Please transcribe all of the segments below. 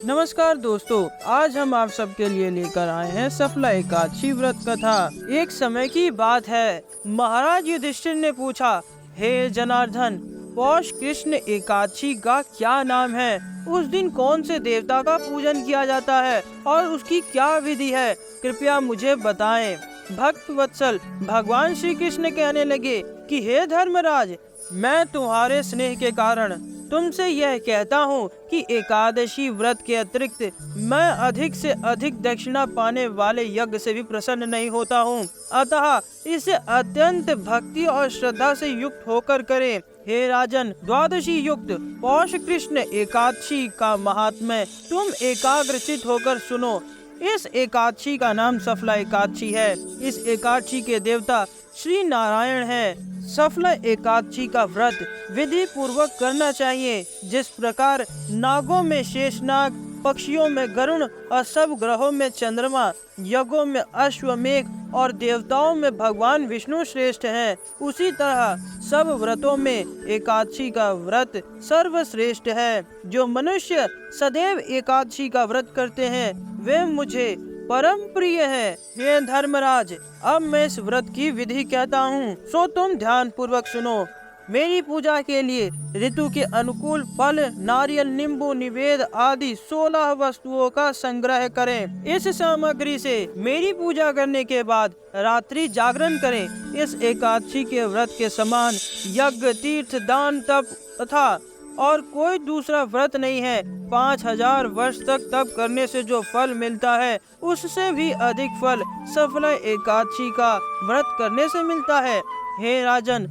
नमस्कार दोस्तों, आज हम आप सबके लिए लेकर आए हैं सफला एकादशी व्रत कथा। एक समय की बात है, महाराज युधिष्ठिर ने पूछा, हे जनार्दन, पौष कृष्ण एकादशी का क्या नाम है? उस दिन कौन से देवता का पूजन किया जाता है और उसकी क्या विधि है? कृपया मुझे बताएं। भक्त वत्सल भगवान श्री कृष्ण कहने लगे कि हे धर्मराज, मैं तुम्हारे स्नेह के कारण तुमसे यह कहता हूँ कि एकादशी व्रत के अतिरिक्त मैं अधिक से अधिक दक्षिणा पाने वाले यज्ञ से भी प्रसन्न नहीं होता हूँ। अतः इसे अत्यंत भक्ति और श्रद्धा से युक्त होकर करें। हे राजन, द्वादशी युक्त पौष कृष्ण एकादशी का महात्म्य तुम एकाग्रचित होकर सुनो। इस एकादशी का नाम सफला एकादशी है। इस एकादशी के देवता श्री नारायण है। सफला एकादशी का व्रत विधि पूर्वक करना चाहिए। जिस प्रकार नागों में शेषनाग, पक्षियों में गरुण और सब ग्रहों में चंद्रमा, यज्ञों में अश्वमेघ और देवताओं में भगवान विष्णु श्रेष्ठ हैं, उसी तरह सब व्रतों में एकादशी का व्रत सर्वश्रेष्ठ है। जो मनुष्य सदैव एकादशी का व्रत करते हैं वे मुझे परम प्रिय है। हे धर्मराज, अब मैं इस व्रत की विधि कहता हूँ, सो तुम ध्यान पूर्वक सुनो। मेरी पूजा के लिए ऋतु के अनुकूल फल, नारियल, नींबू, निवेद आदि 16 वस्तुओं का संग्रह करें। इस सामग्री से मेरी पूजा करने के बाद रात्रि जागरण करें। इस एकादशी के व्रत के समान यज्ञ, तीर्थ, दान, तप तथा और कोई दूसरा व्रत नहीं है। 5000 वर्ष तक तप करने से जो फल मिलता है उससे भी अधिक फल सफला एकादशी का व्रत करने से मिलता है। हे राजन,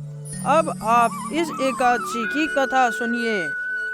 अब आप इस एकादशी की कथा सुनिए।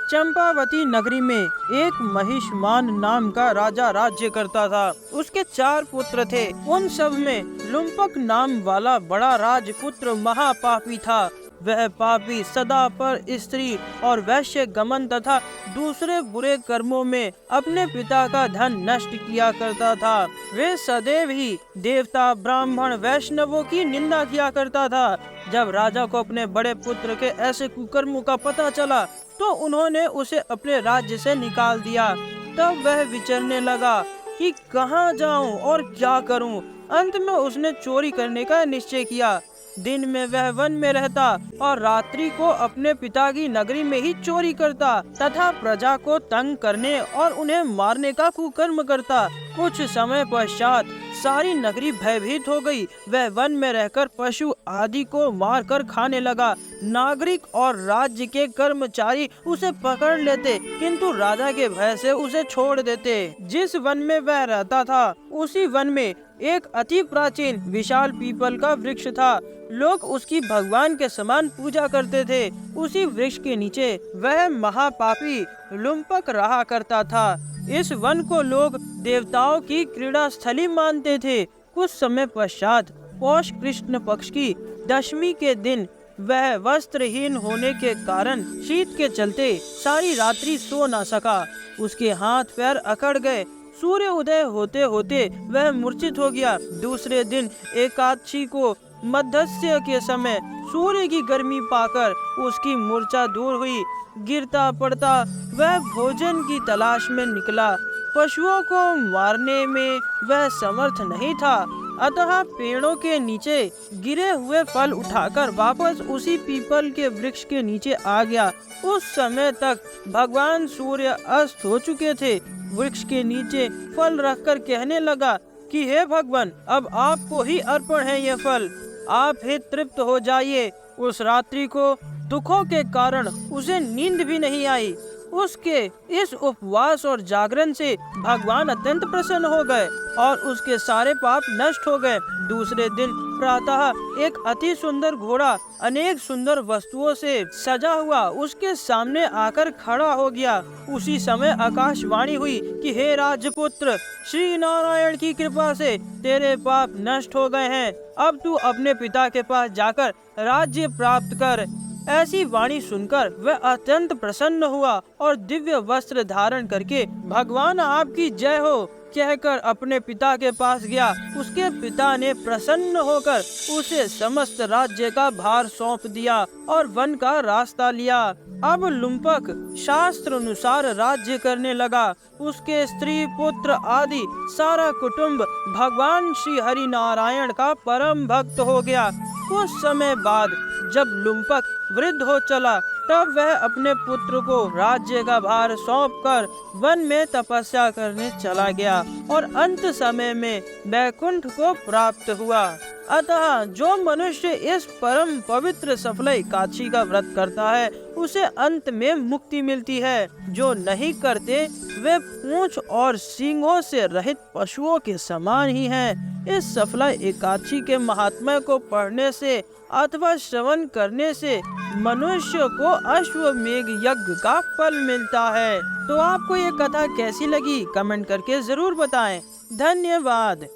चंपावती नगरी में एक महिष्मान नाम का राजा राज्य करता था। उसके 4 पुत्र थे। उन सब में लुम्पक नाम वाला बड़ा राजपुत्र महापापी था। वह पापी सदा पर स्त्री और वैश्य गमन तथा दूसरे बुरे कर्मों में अपने पिता का धन नष्ट किया करता था। वे सदैव ही देवता, ब्राह्मण, वैष्णवों की निंदा किया करता था। जब राजा को अपने बड़े पुत्र के ऐसे कुकर्मों का पता चला तो उन्होंने उसे अपने राज्य से निकाल दिया। तब वह विचरने लगा कि कहाँ जाऊं और क्या करूं। अंत में उसने चोरी करने का निश्चय किया। दिन में वह वन में रहता और रात्रि को अपने पिता की नगरी में ही चोरी करता तथा प्रजा को तंग करने और उन्हें मारने का कुकर्म करता। कुछ समय पश्चात सारी नगरी भयभीत हो गई। वह वन में रहकर पशु आदि को मारकर खाने लगा। नागरिक और राज्य के कर्मचारी उसे पकड़ लेते किंतु राजा के भय से उसे छोड़ देते। जिस वन में वह रहता था उसी वन में एक अति प्राचीन विशाल पीपल का वृक्ष था। लोग उसकी भगवान के समान पूजा करते थे। उसी वृक्ष के नीचे वह महापापी लुम्पक रहा करता था। इस वन को लोग देवताओं की क्रीड़ा स्थली मानते थे। कुछ समय पश्चात पौष कृष्ण पक्ष की दशमी के दिन वह वस्त्रहीन होने के कारण शीत के चलते सारी रात्रि सो न सका। उसके हाथ पैर अकड़ गए। सूर्य उदय होते होते वह मूर्छित हो गया। दूसरे दिन एकादशी को मध्यस्य के समय सूर्य की गर्मी पाकर उसकी मूर्छा दूर हुई। गिरता पड़ता वह भोजन की तलाश में निकला। पशुओं को मारने में वह समर्थ नहीं था, अतः पेड़ों के नीचे गिरे हुए फल उठाकर वापस उसी पीपल के वृक्ष के नीचे आ गया। उस समय तक भगवान सूर्य अस्त हो चुके थे। वृक्ष के नीचे फल रखकर कहने लगा कि हे भगवान, अब आपको ही अर्पण है ये फल, आप ही तृप्त हो जाइए। उस रात्रि को दुखों के कारण उसे नींद भी नहीं आई। उसके इस उपवास और जागरण से भगवान अत्यंत प्रसन्न हो गए और उसके सारे पाप नष्ट हो गए। दूसरे दिन प्रातः एक अति सुंदर घोड़ा अनेक सुंदर वस्तुओं से सजा हुआ उसके सामने आकर खड़ा हो गया। उसी समय आकाशवाणी हुई कि हे राजपुत्र, श्री नारायण की कृपा से तेरे पाप नष्ट हो गए हैं। अब तू अपने पिता के पास जाकर राज्य प्राप्त कर। ऐसी वाणी सुनकर वह अत्यंत प्रसन्न हुआ और दिव्य वस्त्र धारण करके भगवान आपकी जय हो कहकर अपने पिता के पास गया। उसके पिता ने प्रसन्न होकर उसे समस्त राज्य का भार सौंप दिया और वन का रास्ता लिया। अब लुम्पक शास्त्र अनुसार राज्य करने लगा। उसके स्त्री पुत्र आदि सारा कुटुंब भगवान श्री हरि नारायण का परम भक्त हो गया। कुछ समय बाद जब लुम्पक वृद्ध हो चला, तब वह अपने पुत्र को राज्य का भार सौंपकर वन में तपस्या करने चला गया और अंत समय में वैकुंठ को प्राप्त हुआ। अतः जो मनुष्य इस परम पवित्र सफल एकादशी का व्रत करता है, उसे अंत में मुक्ति मिलती है। जो नहीं करते वे पूंछ और सींगों से रहित पशुओं के समान ही हैं। इस सफल एकादशी के महात्म्य को पढ़ने से अथवा श्रवण करने से मनुष्य को अश्वमेघ यज्ञ का फल मिलता है। तो आपको ये कथा कैसी लगी, कमेंट करके जरूर बताएं। धन्यवाद।